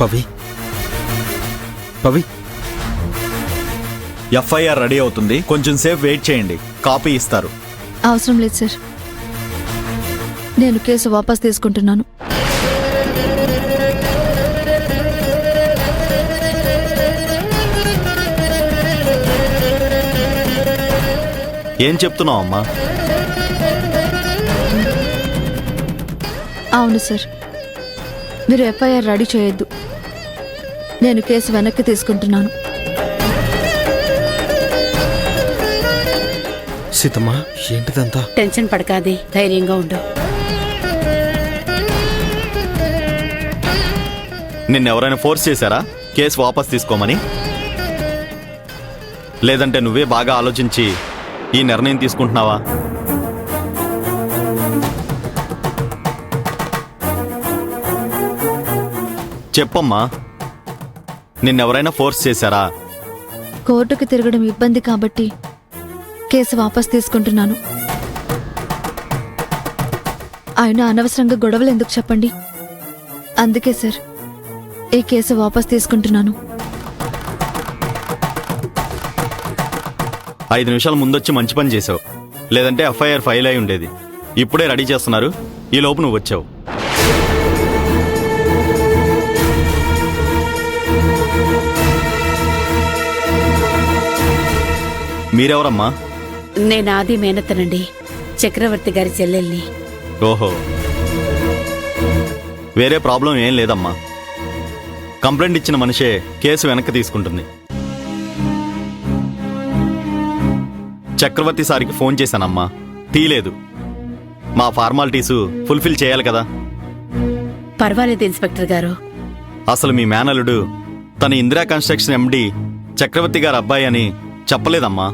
Pavi Pavi FIR ready అవుతుంది, కొంచెం సేపు వెయిట్ చేయండి, కాపీ ఇస్తారు. అవసరం లేదు సార్, నేను కేసు వాపస్ తీసుకుంటున్నాను. ఏం చెప్తున్నావు అమ్మా? అవును సార్, మీరు ఎఫ్ఐఆర్ రెడీ చేయొద్దు, నేను కేసు వెనక్కి తీసుకుంటున్నాను. సీతమ్మా, ఏంటిదంతా? టెన్షన్ పడకాది, ధైర్యంగా ఉండు. నిన్నెవరైనా ఫోర్స్ చేశారా కేసు వాపస్ తీసుకోమని? లేదంటే నువ్వే బాగా ఆలోచించి ఈ నిర్ణయం తీసుకుంటున్నావా? చెప్పమ్మా, నిన్నెవరైనా ఫోర్స్ చేశారా? కోర్టుకు తిరగడం ఇబ్బంది కాబట్టి కేసు వాపస్ తీసుకుంటున్నాను. ఆయన అనవసరంగా గొడవలు ఎందుకు చెప్పండి, అందుకే సార్ ఈ కేసు వాపస్ తీసుకుంటున్నాను. 5 నిమిషాల ముందొచ్చి మంచి పని చేసావు, లేదంటే ఎఫ్ఐఆర్ ఫైల్ అయి ఉండేది. ఇప్పుడే రెడీ చేస్తున్నారు, ఈ లోపు నువ్వు వచ్చావు. మీరెవరమ్మా? నేను ఆది మేనత్తనండి, చక్రవర్తి గారి చెల్లెల్ని. ఓహో, వేరే ప్రాబ్లం ఏం లేదమ్మా. కంప్లైంట్ ఇచ్చిన మనిషే కేసు వెనక్కి తీసుకుంటుంది. చక్రవర్తి సారికి ఫోన్ చేశానమ్మా, తీయలేదు. మా ఫార్మాలిటీసు ఫుల్ఫిల్ చేయాలి కదా. పర్వాలేదు ఇన్స్పెక్టర్ గారు. అసలు మీ మేనలుడు తన ఇందిరా కన్స్ట్రక్షన్ ఎండి చక్రవర్తి గారి అబ్బాయి అని చెప్పలేదమ్మా.